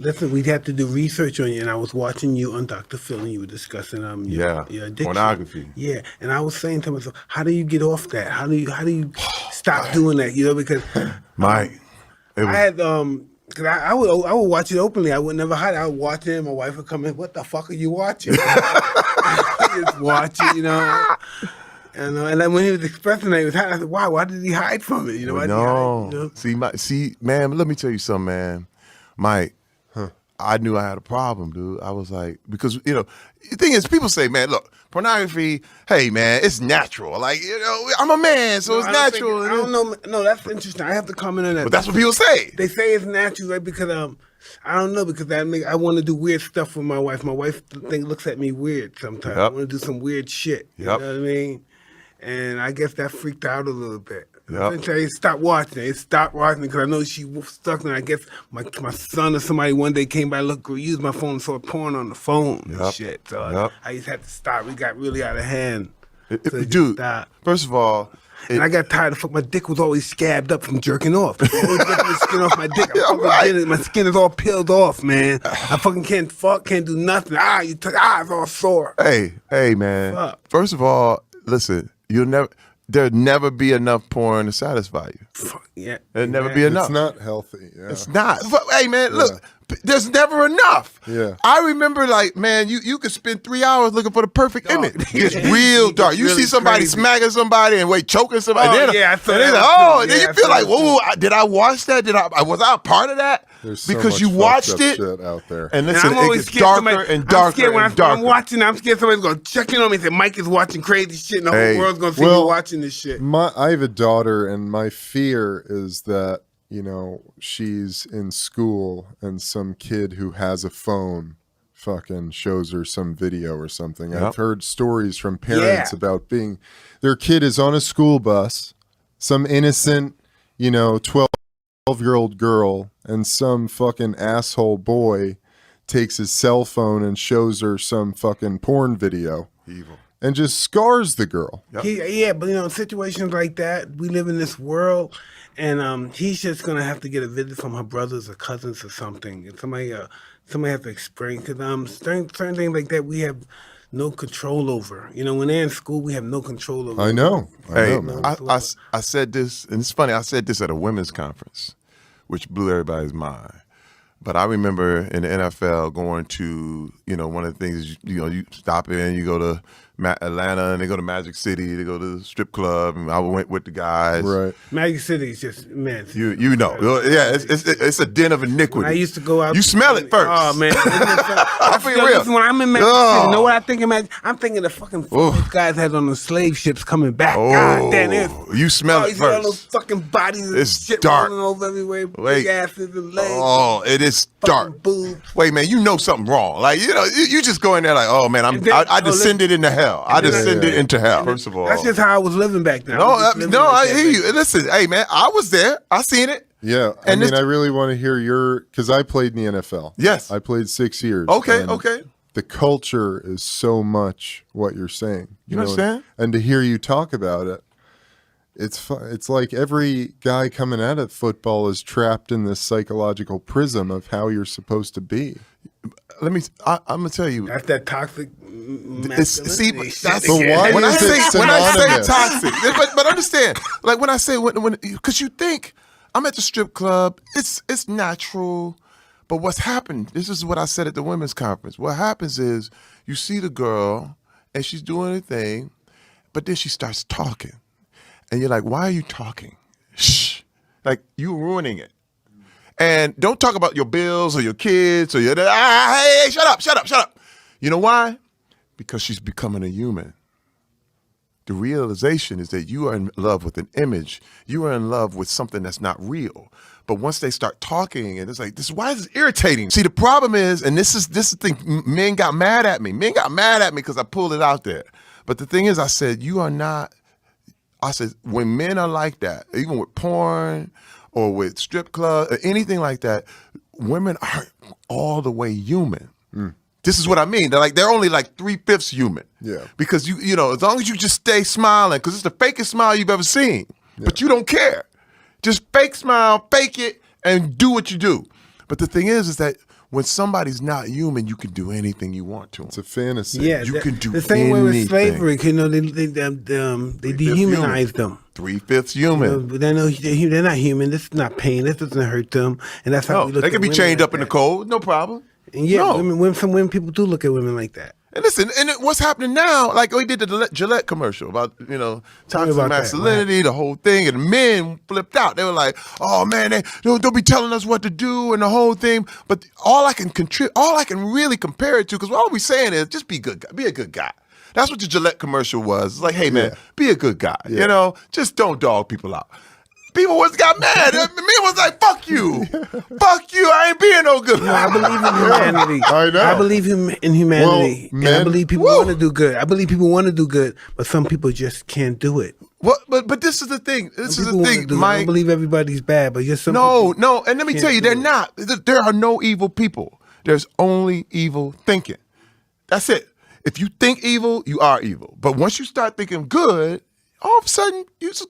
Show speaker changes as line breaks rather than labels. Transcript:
Listen, we'd have to do research on you, and I was watching you on Dr. Phil, and you were discussing your addiction. Pornography. Yeah, and I was saying to myself, how do you get off that? How do you stop doing that? You know, because
Mike,
I had because I would watch it openly. I would never hide it. I would watch it, and my wife would come in. What the fuck are you watching? Just watch it, you know. And then when he was expressing that, he was hiding. I said, "Why? Why did he hide from it? You know, why did he hide, you know?
See, man. Let me tell you something, man. Mike, I knew I had a problem, dude. I was like, because the thing is, people say, man, look, pornography. Hey, man, it's natural. Like, I'm a man, so it's natural.
I don't know. No, that's interesting. I have to comment on that.
But that's what people say.
They say it's natural, right? Because I don't know, because I want to do weird stuff with my wife. My wife looks at me weird sometimes. I want to do some weird shit. You know what I mean? And I guess that freaked out a little bit. Eventually, I stopped watching. It stopped watching because I know she was stuck. And I guess my son or somebody one day came by, used my phone, and saw porn on the phone and shit. So I just had to stop. We got really out of hand.
Dude, first of all,
and I got tired of my dick was always scabbed up from jerking off. I always ripping the skin off my dick. My skin is all peeled off, man. I fucking can't fuck, can't do nothing. It's all sore.
Hey, man. Fuck. First of all, listen. There'll never be enough porn to satisfy you.
Yeah.
There'll never be enough.
It's not healthy. Yeah.
It's not. But, hey, man, look, there's never enough.
Yeah.
I remember, like, man, you could spend 3 hours looking for the perfect image. It's real dark. You really see somebody smacking somebody and choking somebody.
I thought that.
Then you feel like, whoa, did I watch that? Was I a part of that?
There's so
because
much
you watched
fucked up shit out there.
And listen, it gets darker and darker and darker.
I'm watching, I'm scared somebody's going to check in on me and say, Mike is watching crazy shit and the whole world's going to see me watching this shit.
I have a daughter, and my fear is that, she's in school and some kid who has a phone fucking shows her some video or something. I've heard stories from parents about their kid is on a school bus, some innocent, 12-year-old girl, and some fucking asshole boy takes his cell phone and shows her some fucking porn video.
Evil.
And just scars the girl.
But in situations like that, we live in this world, and he's just gonna have to get a visit from her brothers or cousins or something. And somebody have to explain, because certain things like that we have no control over. When they're in school, we have no control over.
I know.
I said this, and it's funny. I said this at a women's conference, which blew everybody's mind. But I remember in the NFL going to, one of the things, you stop in, you go to Atlanta, and they go to Magic City, they go to the strip club, and I went with the guys.
Right.
Magic City is just, man.
It's a den of iniquity.
When I used to go out.
You smell it first.
Oh, man.
I'm being real.
When I'm in Magic City, you know what I think of Magic? I'm thinking the fucking guys had on the slave ships coming back. God damn,
you smell it
you
first.
See all those fucking bodies
it's
shit
dark.
rolling over everywhere, big asses and legs.
Oh, it is dark.
Boobs.
Wait, man, you know something wrong. Like, you just go in there like, oh, man, I descended into hell. I descended into hell, first of all.
That's just how I was living back then.
I hear you. Listen, hey, man, I was there. I seen it.
Yeah, I really want to hear because I played in the NFL.
Yes.
I played 6 years.
Okay.
The culture is so much what you're saying.
You understand?
And to hear you talk about it, it's like every guy coming out of football is trapped in this psychological prism of how you're supposed to be.
I'm gonna tell you.
That's that toxic masculinity.
When I say toxic, but understand, like when I say because you think I'm at the strip club, it's natural. But what's happened? This is what I said at the women's conference. What happens is you see the girl and she's doing her thing, but then she starts talking, and you're like, "Why are you talking? Shh!" Like you're ruining it. And don't talk about your bills or your kids or hey, shut up. You know why? Because she's becoming a human. The realization is that you are in love with an image. You are in love with something that's not real. But once they start talking, and it's like, why is this irritating? See, the problem is, and this is the thing, men got mad at me. Men got mad at me because I pulled it out there. But the thing is, I said, when men are like that, even with porn, or with strip club, or anything like that, women aren't all the way human. This is what I mean. They're only like 3/5 human.
Yeah.
Because as long as you just stay smiling, because it's the fakest smile you've ever seen, but you don't care. Just fake smile, fake it, and do what you do. But the thing is that when somebody's not human, you can do anything you want to them.
It's a fantasy.
Yeah,
You can do
the same way with
anything.
slavery. You know, they dehumanized them.
3/5 human.
But they're not human. This is not pain. This doesn't hurt them. And that's how
No,
we look
they
at
can be
women
chained
like
up in the
that.
cold, no problem.
And yeah,
No.
some women people do look at women like that.
And listen, what's happening now? Like we did the Gillette commercial about toxic
about that.
masculinity, the whole thing, and men flipped out. They were like, "Oh man, don't be telling us what to do," and the whole thing. But all I can really compare it to, because all we're saying is just be a good guy. That's what the Gillette commercial was. It's like, hey man, be a good guy.
Yeah.
Just don't dog people out. People got mad. Me was like, fuck you. Fuck you. I ain't being no good.
No, I believe in humanity.
I know.
I believe in humanity.
Well,
and I
men-
believe people want to do good. I believe people want to do good, but some people just can't do it.
But this is the thing. This is
People
the
wanna
thing,
do it. I
Mike.
don't believe everybody's bad, but just some people.
No, and let me
can't
tell you,
do
they're
it.
not. There are no evil people. There's only evil thinking. That's it. If you think evil, you are evil. But once you start thinking good, all of a sudden,